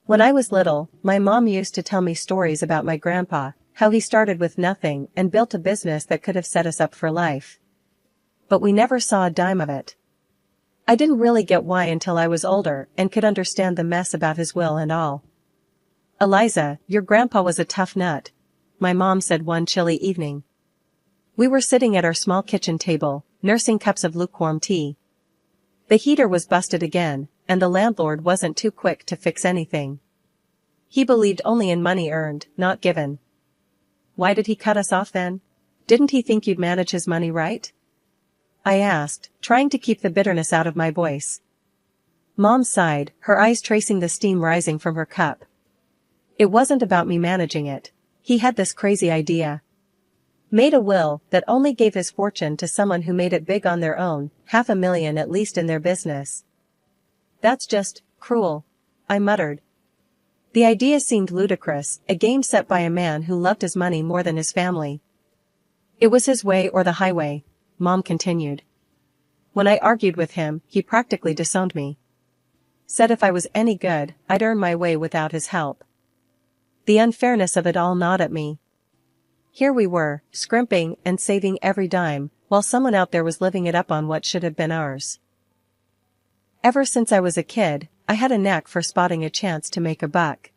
When I was little, my mom used to tell me stories about my grandpa, how he started with nothing and built a business that could have set us up for life. But we never saw a dime of it. I didn't really get why until I was older and could understand the mess about his will and all. "Eliza, your grandpa was a tough nut," my mom said one chilly evening. We were sitting at our small kitchen table, nursing cups of lukewarm tea. The heater was busted again, and the landlord wasn't too quick to fix anything. He believed only in money earned, not given. "Why did he cut us off then? Didn't he think you'd manage his money right?" I asked, trying to keep the bitterness out of my voice. Mom sighed, her eyes tracing the steam rising from her cup. "It wasn't about me managing it. He had this crazy idea. Made a will that only gave his fortune to someone who made it big on their own, $500,000 at least in their business." "That's just cruel," I muttered. The idea seemed ludicrous, a game set by a man who loved his money more than his family. "It was his way or the highway," Mom continued. "When I argued with him, he practically disowned me. Said if I was any good, I'd earn my way without his help. The unfairness of it all gnawed at me. Here we were, scrimping and saving every dime, while someone out there was living it up on what should have been ours. Ever since I was a kid, I had a knack for spotting a chance to make a buck.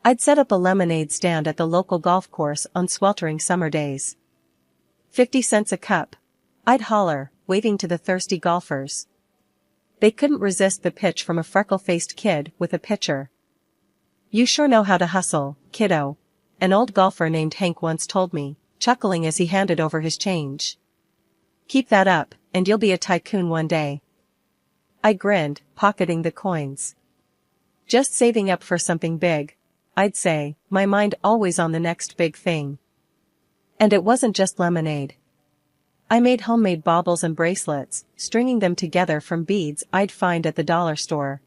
I'd set up a lemonade stand at the local golf course on sweltering summer days. 50 cents a cup. I'd holler, waving to the thirsty golfers. They couldn't resist the pitch from a freckle-faced kid with a pitcher. "You sure know how to hustle, kiddo," an old golfer named Hank once told me, chuckling as he handed over his change. "Keep that up, and you'll be a tycoon one day." I grinned, pocketing the coins. Just saving up for something big, I'd say, my mind always on the next big thing. And it wasn't just lemonade. I made homemade baubles and bracelets, stringing them together from beads I'd find at the dollar store.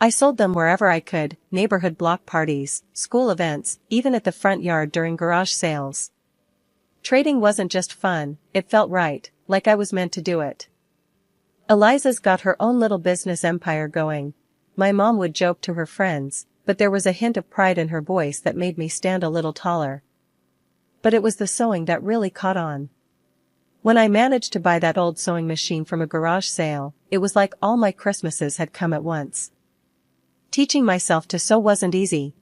I sold them wherever I could, neighborhood block parties, school events, even at the front yard during garage sales. Trading wasn't just fun, it felt right, like I was meant to do it. "Eliza's got her own little business empire going," my mom would joke to her friends, but there was a hint of pride in her voice that made me stand a little taller. But it was the sewing that really caught on. When I managed to buy that old sewing machine from a garage sale, it was like all my Christmases had come at once. Teaching myself to sew wasn't easy.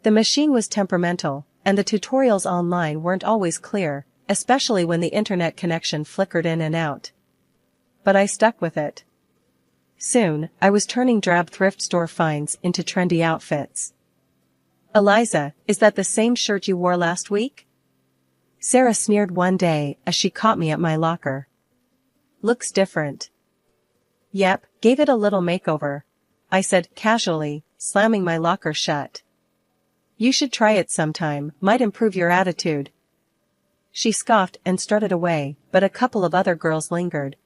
The machine was temperamental, and the tutorials online weren't always clear, especially when the internet connection flickered in and out. But I stuck with it. Soon, I was turning drab thrift store finds into trendy outfits. "Eliza, is that the same shirt you wore last week?" Sarah sneered one day as she caught me at my locker. "Looks different." "Yep, gave it a little makeover," I said casually, slamming my locker shut. "You should try it sometime, might improve your attitude." She scoffed and strutted away, but a couple of other girls lingered.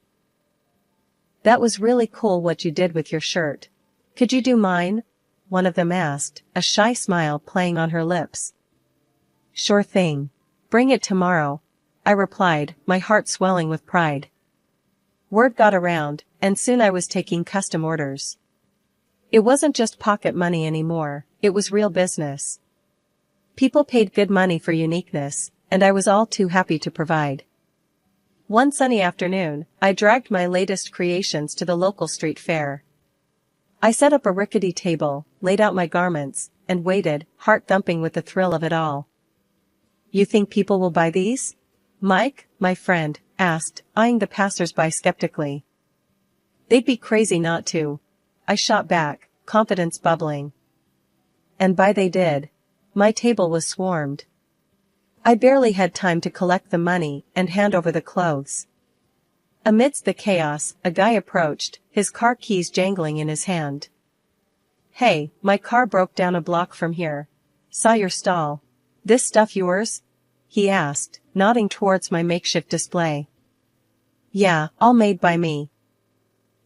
"That was really cool what you did with your shirt. Could you do mine?" one of them asked, a shy smile playing on her lips. "Sure thing. Bring it tomorrow," I replied, my heart swelling with pride. Word got around, and soon I was taking custom orders. It wasn't just pocket money anymore, it was real business. People paid good money for uniqueness, and I was all too happy to provide. One sunny afternoon, I dragged my latest creations to the local street fair. I set up a rickety table, laid out my garments, and waited, heart thumping with the thrill of it all. "You think people will buy these?" Mike, my friend, asked, eyeing the passers-by skeptically. "They'd be crazy not to," I shot back, confidence bubbling. And buy they did. My table was swarmed. I barely had time to collect the money and hand over the clothes. Amidst the chaos, a guy approached, his car keys jangling in his hand. "Hey, my car broke down a block from here. Saw your stall. This stuff yours?" he asked, nodding towards my makeshift display. "Yeah, all made by me."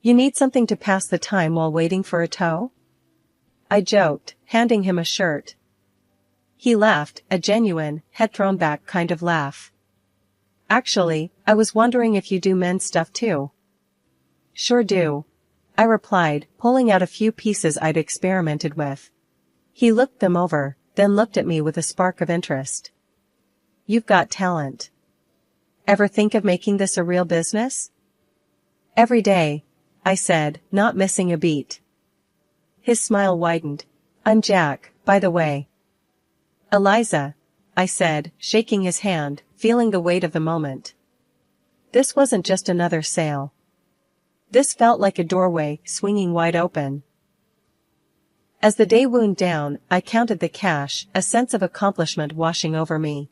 "You need something to pass the time while waiting for a tow?" I joked, handing him a shirt. He laughed, a genuine, head-thrown-back kind of laugh. "Actually, I was wondering if you do men's stuff too." "Sure do. I replied, pulling out a few pieces I'd experimented with. He looked them over, then looked at me with a spark of interest. You've got talent. Ever think of making this a real business? Every day, I said, not missing a beat. His smile widened. I'm Jack, by the way. Eliza, I said, shaking his hand, feeling the weight of the moment. This wasn't just another sale. This felt like a doorway, swinging wide open. As the day wound down, I counted the cash, a sense of accomplishment washing over me.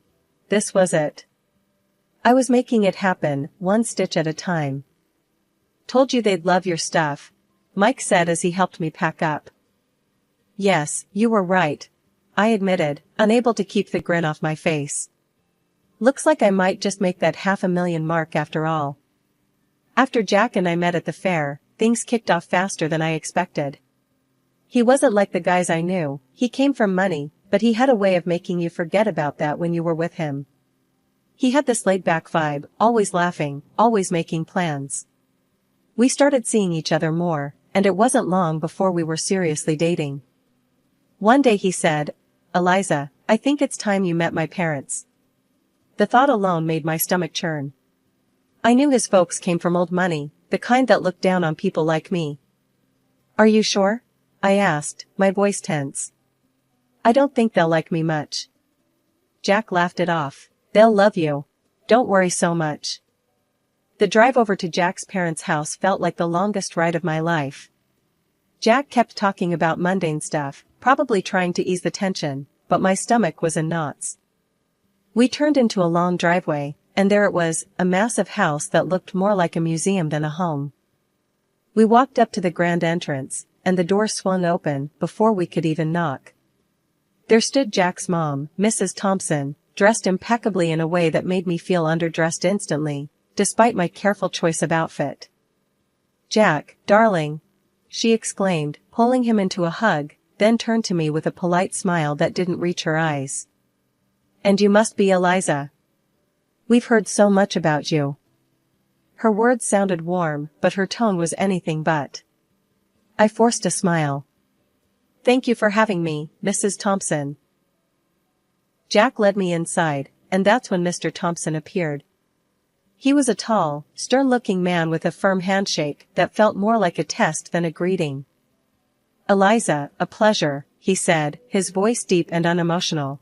This was it. I was making it happen, one stitch at a time. Told you they'd love your stuff, Mike said as he helped me pack up. Yes, you were right, I admitted, unable to keep the grin off my face. Looks like I might just make that $500,000 mark after all. After Jack and I met at the fair, things kicked off faster than I expected. He wasn't like the guys I knew, he came from money, but he had a way of making you forget about that when you were with him. He had this laid-back vibe, always laughing, always making plans. We started seeing each other more, and it wasn't long before we were seriously dating. One day he said, Eliza, I think it's time you met my parents. The thought alone made my stomach churn. I knew his folks came from old money, the kind that looked down on people like me. Are you sure? I asked, my voice tense. I don't think they'll like me much. Jack laughed it off. They'll love you. Don't worry so much. The drive over to Jack's parents' house felt like the longest ride of my life. Jack kept talking about mundane stuff, probably trying to ease the tension, but my stomach was in knots. We turned into a long driveway, and there it was, a massive house that looked more like a museum than a home. We walked up to the grand entrance, and the door swung open before we could even knock. There stood Jack's mom, Mrs. Thompson, dressed impeccably in a way that made me feel underdressed instantly, despite my careful choice of outfit. Jack, darling, she exclaimed, pulling him into a hug, then turned to me with a polite smile that didn't reach her eyes. And you must be Eliza. We've heard so much about you. Her words sounded warm, but her tone was anything but. I forced a smile. Thank you for having me, Mrs. Thompson. Jack led me inside, and that's when Mr. Thompson appeared. He was a tall, stern-looking man with a firm handshake that felt more like a test than a greeting. Eliza, a pleasure, he said, his voice deep and unemotional.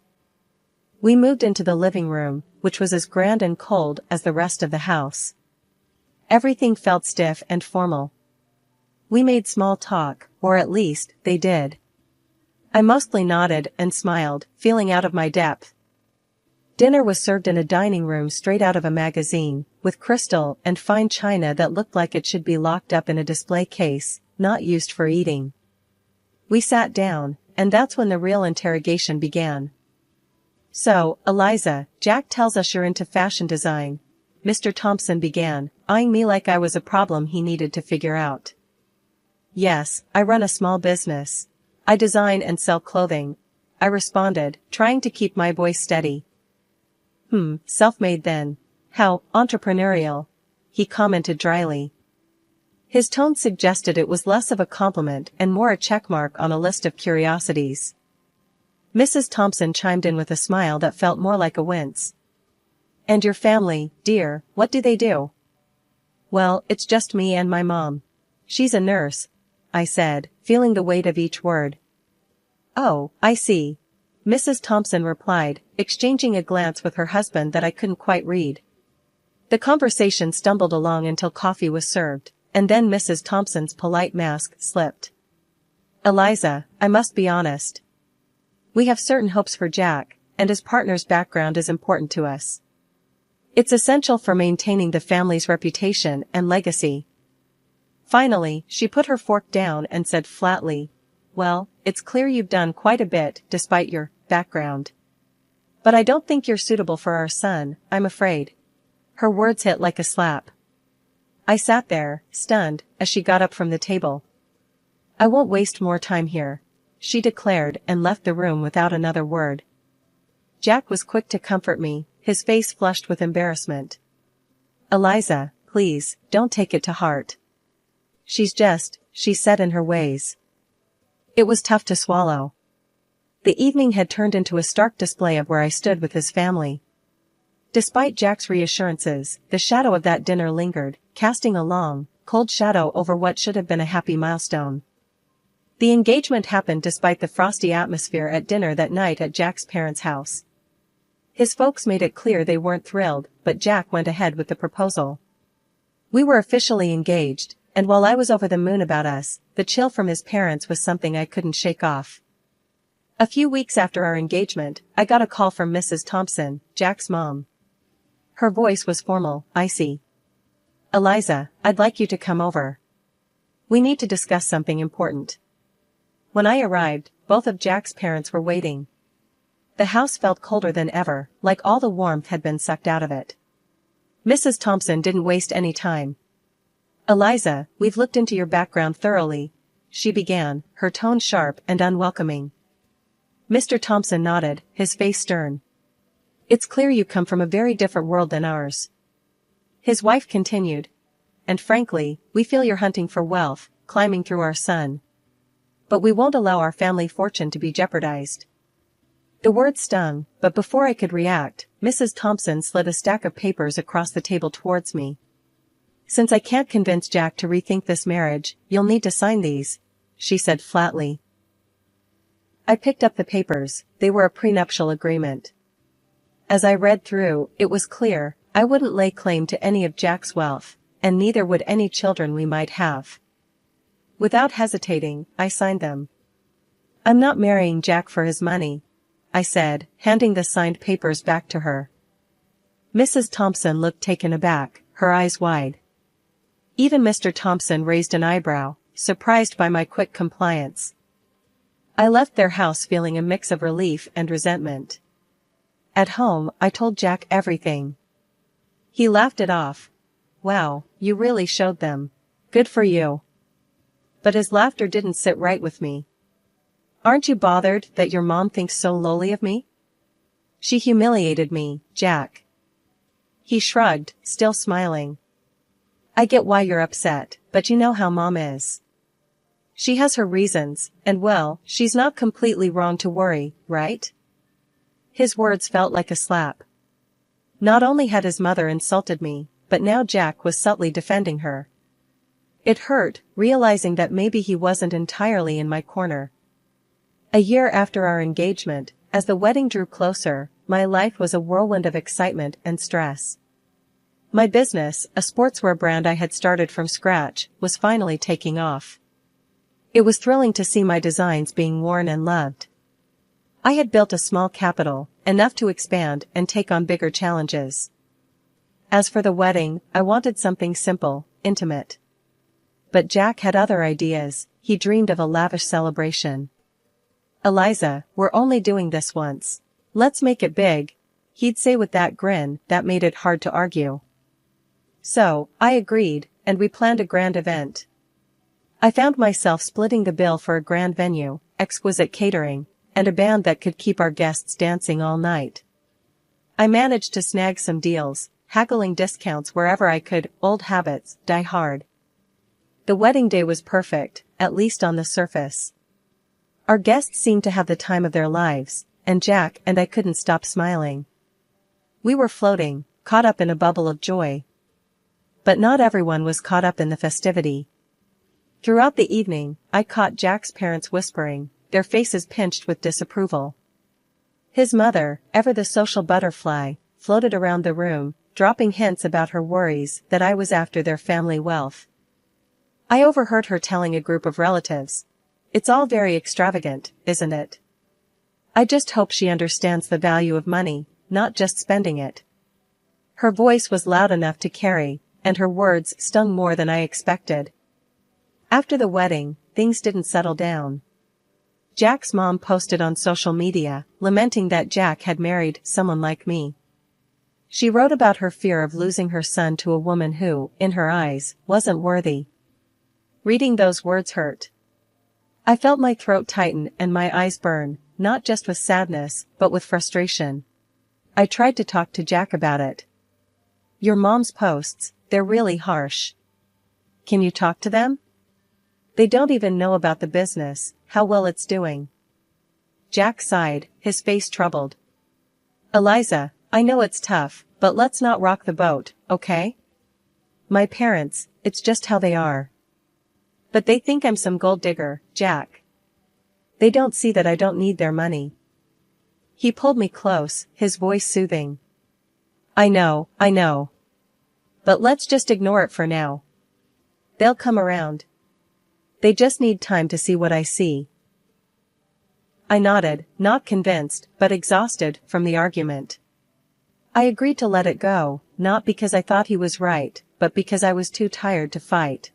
We moved into the living room, which was as grand and cold as the rest of the house. Everything felt stiff and formal. We made small talk, or at least, they did. I mostly nodded and smiled, feeling out of my depth. Dinner was served in a dining room straight out of a magazine, with crystal and fine china that looked like it should be locked up in a display case, not used for eating. We sat down, and that's when the real interrogation began. So, Eliza, Jack tells us you're into fashion design, Mr. Thompson began, eyeing me like I was a problem he needed to figure out. Yes, I run a small business. I design and sell clothing, I responded, trying to keep my voice steady. Self-made then. How entrepreneurial, he commented dryly. His tone suggested it was less of a compliment and more a checkmark on a list of curiosities. Mrs. Thompson chimed in with a smile that felt more like a wince. And your family, dear, what do they do? Well, it's just me and my mom. She's a nurse, I said, feeling the weight of each word. Oh, I see, Mrs. Thompson replied, exchanging a glance with her husband that I couldn't quite read. The conversation stumbled along until coffee was served, and then Mrs. Thompson's polite mask slipped. Eliza, I must be honest. We have certain hopes for Jack, and his partner's background is important to us. It's essential for maintaining the family's reputation and legacy. Finally, she put her fork down and said flatly, well, it's clear you've done quite a bit despite your background. But I don't think you're suitable for our son, I'm afraid. Her words hit like a slap. I sat there, stunned, as she got up from the table. I won't waste more time here, she declared and left the room without another word. Jack was quick to comfort me, his face flushed with embarrassment. Eliza, please, don't take it to heart. She said in her ways. It was tough to swallow. The evening had turned into a stark display of where I stood with his family. Despite Jack's reassurances, the shadow of that dinner lingered, casting a long, cold shadow over what should have been a happy milestone. The engagement happened despite the frosty atmosphere at dinner that night at Jack's parents' house. His folks made it clear they weren't thrilled, but Jack went ahead with the proposal. We were officially engaged, and while I was over the moon about us, the chill from his parents was something I couldn't shake off. A few weeks after our engagement, I got a call from Mrs. Thompson, Jack's mom. Her voice was formal, icy. "Eliza, I'd like you to come over. We need to discuss something important." When I arrived, both of Jack's parents were waiting. The house felt colder than ever, like all the warmth had been sucked out of it. Mrs. Thompson didn't waste any time. "Eliza, we've looked into your background thoroughly," she began, her tone sharp and unwelcoming. Mr. Thompson nodded, his face stern. "It's clear you come from a very different world than ours." His wife continued. "And frankly, we feel you're hunting for wealth, climbing through our son. But we won't allow our family fortune to be jeopardized." The words stung, but before I could react, Mrs. Thompson slid a stack of papers across the table towards me. "Since I can't convince Jack to rethink this marriage, you'll need to sign these," she said flatly. I picked up the papers. They were a prenuptial agreement. As I read through, it was clear, I wouldn't lay claim to any of Jack's wealth, and neither would any children we might have. Without hesitating, I signed them. "I'm not marrying Jack for his money," I said, handing the signed papers back to her. Mrs. Thompson looked taken aback, her eyes wide. Even Mr. Thompson raised an eyebrow, surprised by my quick compliance. I left their house feeling a mix of relief and resentment. At home, I told Jack everything. He laughed it off. "Wow, you really showed them. Good for you." But his laughter didn't sit right with me. "Aren't you bothered that your mom thinks so lowly of me? She humiliated me, Jack." He shrugged, still smiling. "I get why you're upset, but you know how Mom is. She has her reasons, and well, she's not completely wrong to worry, right?" His words felt like a slap. Not only had his mother insulted me, but now Jack was subtly defending her. It hurt, realizing that maybe he wasn't entirely in my corner. A year after our engagement, as the wedding drew closer, my life was a whirlwind of excitement and stress. My business, a sportswear brand I had started from scratch, was finally taking off. It was thrilling to see my designs being worn and loved. I had built a small capital, enough to expand and take on bigger challenges. As for the wedding, I wanted something simple, intimate. But Jack had other ideas. He dreamed of a lavish celebration. "Eliza, we're only doing this once. Let's make it big," he'd say with that grin that made it hard to argue. So, I agreed, and we planned a grand event. I found myself splitting the bill for a grand venue, exquisite catering, and a band that could keep our guests dancing all night. I managed to snag some deals, haggling discounts wherever I could. Old habits die hard. The wedding day was perfect, at least on the surface. Our guests seemed to have the time of their lives, and Jack and I couldn't stop smiling. We were floating, caught up in a bubble of joy. But not everyone was caught up in the festivity. Throughout the evening, I caught Jack's parents whispering, their faces pinched with disapproval. His mother, ever the social butterfly, floated around the room, dropping hints about her worries that I was after their family wealth. I overheard her telling a group of relatives, "It's all very extravagant, isn't it? I just hope she understands the value of money, not just spending it." Her voice was loud enough to carry, and her words stung more than I expected. After the wedding, things didn't settle down. Jack's mom posted on social media, lamenting that Jack had married someone like me. She wrote about her fear of losing her son to a woman who, in her eyes, wasn't worthy. Reading those words hurt. I felt my throat tighten and my eyes burn, not just with sadness, but with frustration. I tried to talk to Jack about it. "Your mom's posts, they're really harsh. Can you talk to them?" They don't even know about the business, how well it's doing. Jack sighed, his face troubled. Eliza, I know it's tough, but let's not rock the boat, okay? My parents, it's just how they are. But they think I'm some gold digger, Jack. They don't see that I don't need their money. He pulled me close, his voice soothing. I know. But let's just ignore it for now. They'll come around. They just need time to see what I see. I nodded, not convinced, but exhausted from the argument. I agreed to let it go, not because I thought he was right, but because I was too tired to fight.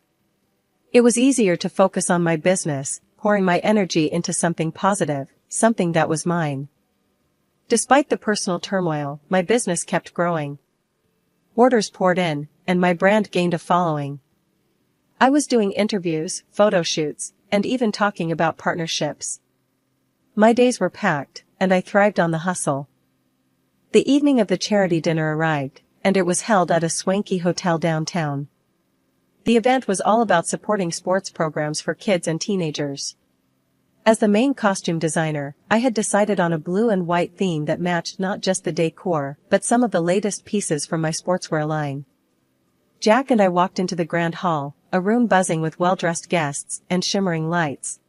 It was easier to focus on my business, pouring my energy into something positive, something that was mine. Despite the personal turmoil, my business kept growing. Orders poured in, and my brand gained a following. I was doing interviews, photo shoots, and even talking about partnerships. My days were packed, and I thrived on the hustle. The evening of the charity dinner arrived, and it was held at a swanky hotel downtown. The event was all about supporting sports programs for kids and teenagers. As the main costume designer, I had decided on a blue and white theme that matched not just the decor, but some of the latest pieces from my sportswear line. Jack and I walked into the grand hall, a room buzzing with well-dressed guests and shimmering lights.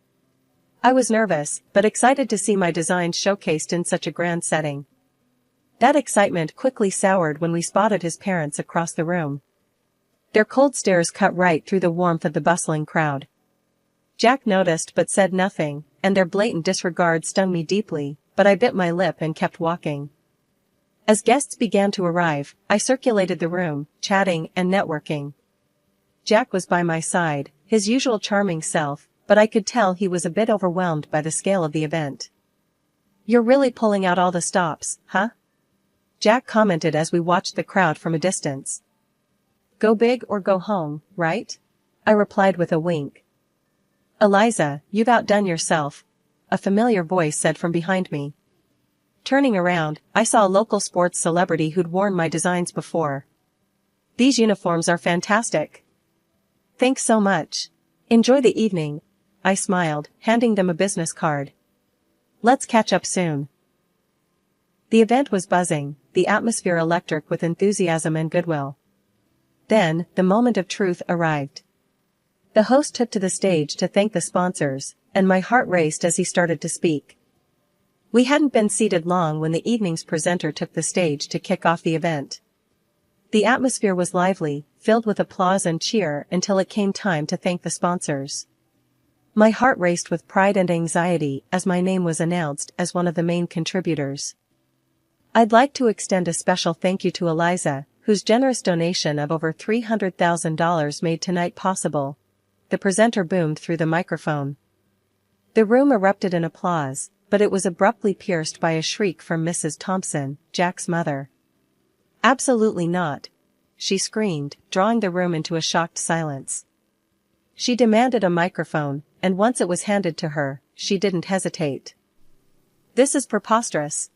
I was nervous, but excited to see my designs showcased in such a grand setting. That excitement quickly soured when we spotted his parents across the room. Their cold stares cut right through the warmth of the bustling crowd. Jack noticed but said nothing, and their blatant disregard stung me deeply, but I bit my lip and kept walking. As guests began to arrive, I circulated the room, chatting and networking. Jack was by my side, his usual charming self, but I could tell he was a bit overwhelmed by the scale of the event. You're really pulling out all the stops, huh? Jack commented as we watched the crowd from a distance. Go big or go home, right? I replied with a wink. Eliza, you've outdone yourself, a familiar voice said from behind me. Turning around, I saw a local sports celebrity who'd worn my designs before. These uniforms are fantastic. Thanks so much. Enjoy the evening, I smiled, handing them a business card. Let's catch up soon. The event was buzzing, the atmosphere electric with enthusiasm and goodwill. Then, the moment of truth arrived. The host took to the stage to thank the sponsors, and my heart raced as he started to speak. We hadn't been seated long when the evening's presenter took the stage to kick off the event. The atmosphere was lively, filled with applause and cheer until it came time to thank the sponsors. My heart raced with pride and anxiety as my name was announced as one of the main contributors. I'd like to extend a special thank you to Eliza, whose generous donation of over $300,000 made tonight possible. The presenter boomed through the microphone. The room erupted in applause, but it was abruptly pierced by a shriek from Mrs. Thompson, Jack's mother. Absolutely not, she screamed, drawing the room into a shocked silence. She demanded a microphone, and once it was handed to her, she didn't hesitate. This is preposterous.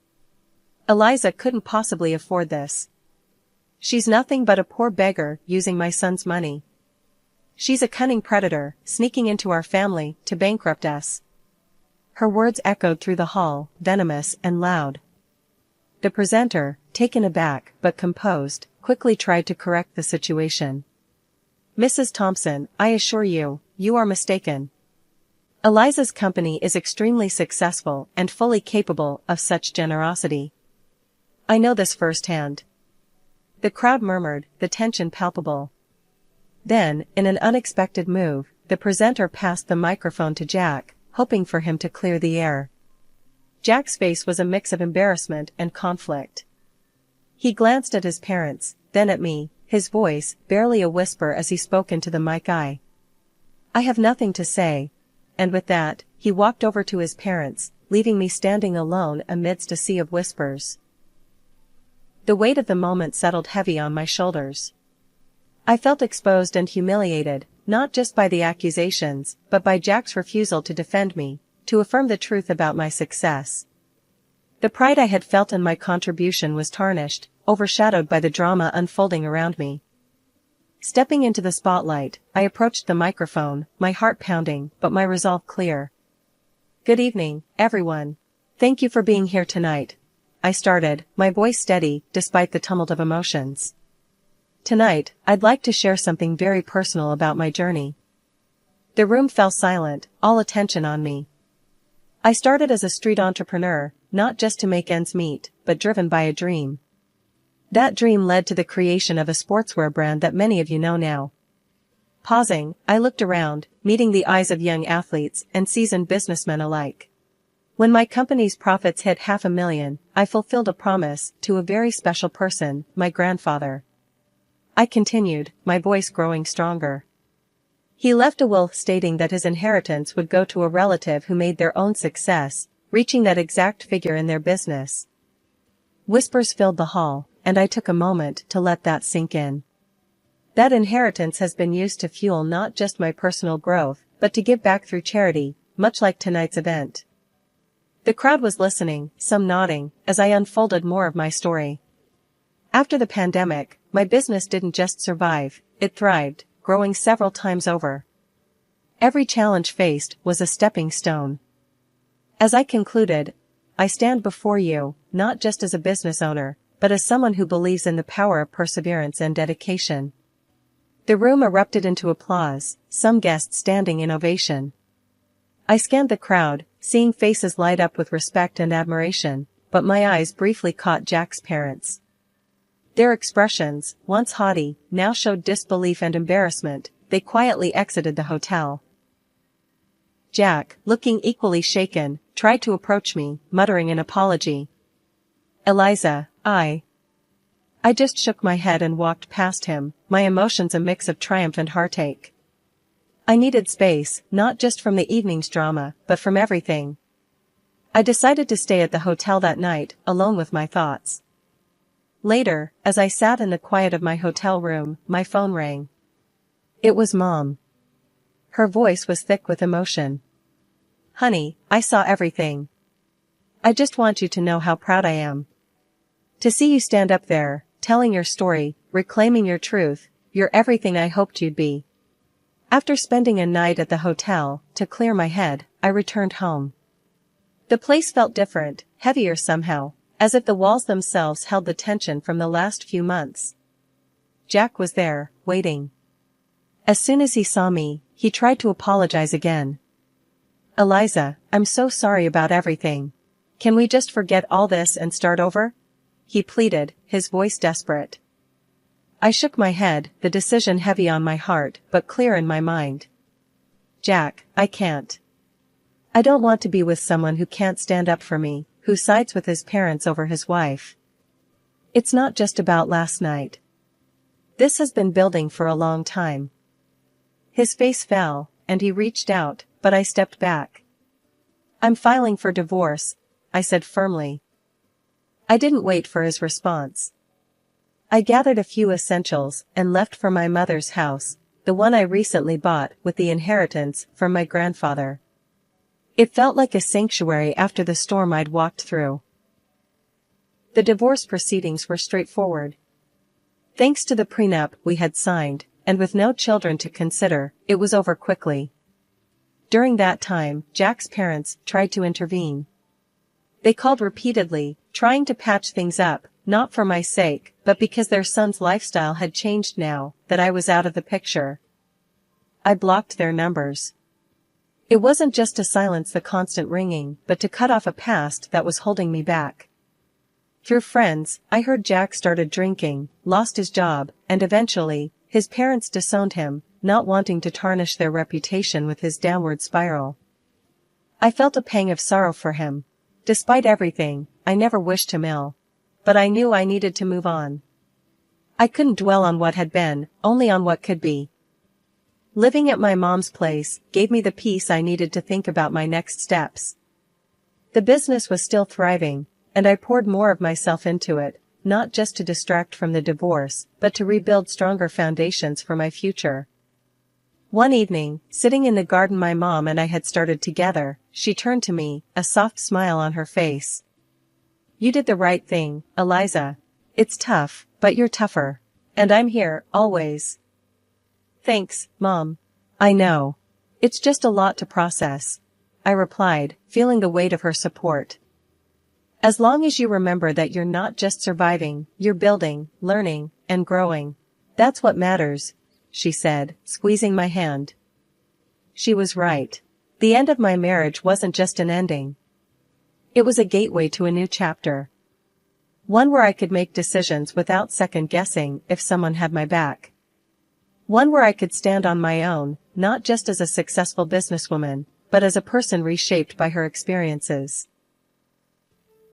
Eliza couldn't possibly afford this. She's nothing but a poor beggar using my son's money. She's a cunning predator, sneaking into our family to bankrupt us. Her words echoed through the hall, venomous and loud. The presenter, taken aback but composed, quickly tried to correct the situation. Mrs. Thompson, I assure you, you are mistaken. Eliza's company is extremely successful and fully capable of such generosity. I know this firsthand. The crowd murmured, the tension palpable. Then, in an unexpected move, the presenter passed the microphone to Jack, hoping for him to clear the air. Jack's face was a mix of embarrassment and conflict. He glanced at his parents, then at me, his voice barely a whisper as he spoke into the mic. I have nothing to say. And with that, he walked over to his parents, leaving me standing alone amidst a sea of whispers. The weight of the moment settled heavy on my shoulders. I felt exposed and humiliated, not just by the accusations, but by Jack's refusal to defend me, to affirm the truth about my success. The pride I had felt in my contribution was tarnished, overshadowed by the drama unfolding around me. Stepping into the spotlight, I approached the microphone, my heart pounding, but my resolve clear. Good evening, everyone. Thank you for being here tonight. I started, my voice steady, despite the tumult of emotions. Tonight, I'd like to share something very personal about my journey. The room fell silent, all attention on me. I started as a street entrepreneur, not just to make ends meet, but driven by a dream. That dream led to the creation of a sportswear brand that many of you know now. Pausing, I looked around, meeting the eyes of young athletes and seasoned businessmen alike. When my company's profits hit $500,000, I fulfilled a promise to a very special person, my grandfather. I continued, my voice growing stronger. He left a will stating that his inheritance would go to a relative who made their own success, reaching that exact figure in their business. Whispers filled the hall, and I took a moment to let that sink in. That inheritance has been used to fuel not just my personal growth, but to give back through charity, much like tonight's event. The crowd was listening, some nodding, as I unfolded more of my story. After the pandemic, my business didn't just survive, it thrived, growing several times over. Every challenge faced was a stepping stone. As I concluded, I stand before you, not just as a business owner, but as someone who believes in the power of perseverance and dedication. The room erupted into applause, some guests standing in ovation. I scanned the crowd, seeing faces light up with respect and admiration, but my eyes briefly caught Jack's parents. Their expressions, once haughty, now showed disbelief and embarrassment. They quietly exited the hotel. Jack, looking equally shaken, tried to approach me, muttering an apology. Eliza, I just shook my head and walked past him, my emotions a mix of triumph and heartache. I needed space, not just from the evening's drama, but from everything. I decided to stay at the hotel that night, alone with my thoughts. Later, as I sat in the quiet of my hotel room, my phone rang. It was Mom. Her voice was thick with emotion. Honey, I saw everything. I just want you to know how proud I am. To see you stand up there, telling your story, reclaiming your truth, you're everything I hoped you'd be. After spending a night at the hotel, to clear my head, I returned home. The place felt different, heavier somehow, as if the walls themselves held the tension from the last few months. Jack was there, waiting. As soon as he saw me, he tried to apologize again. Eliza, I'm so sorry about everything. Can we just forget all this and start over? He pleaded, his voice desperate. I shook my head, the decision heavy on my heart, but clear in my mind. Jack, I can't. I don't want to be with someone who can't stand up for me, who sides with his parents over his wife. It's not just about last night. This has been building for a long time. His face fell, and he reached out, but I stepped back. I'm filing for divorce, I said firmly. I didn't wait for his response. I gathered a few essentials and left for my mother's house, the one I recently bought with the inheritance from my grandfather. It felt like a sanctuary after the storm I'd walked through. The divorce proceedings were straightforward. Thanks to the prenup we had signed, and with no children to consider, it was over quickly. During that time, Jack's parents tried to intervene. They called repeatedly, trying to patch things up, not for my sake, but because their son's lifestyle had changed now that I was out of the picture. I blocked their numbers. It wasn't just to silence the constant ringing, but to cut off a past that was holding me back. Through friends, I heard Jack started drinking, lost his job, and eventually, his parents disowned him, not wanting to tarnish their reputation with his downward spiral. I felt a pang of sorrow for him. Despite everything, I never wished him ill. But I knew I needed to move on. I couldn't dwell on what had been, only on what could be. Living at my mom's place gave me the peace I needed to think about my next steps. The business was still thriving, and I poured more of myself into it, not just to distract from the divorce, but to rebuild stronger foundations for my future. One evening, sitting in the garden my mom and I had started together, she turned to me, a soft smile on her face. You did the right thing, Eliza. It's tough, but you're tougher. And I'm here, always. Thanks, Mom. I know. It's just a lot to process, I replied, feeling the weight of her support. As long as you remember that you're not just surviving, you're building, learning, and growing. That's what matters, she said, squeezing my hand. She was right. The end of my marriage wasn't just an ending. It was a gateway to a new chapter. One where I could make decisions without second-guessing if someone had my back. One where I could stand on my own, not just as a successful businesswoman, but as a person reshaped by her experiences.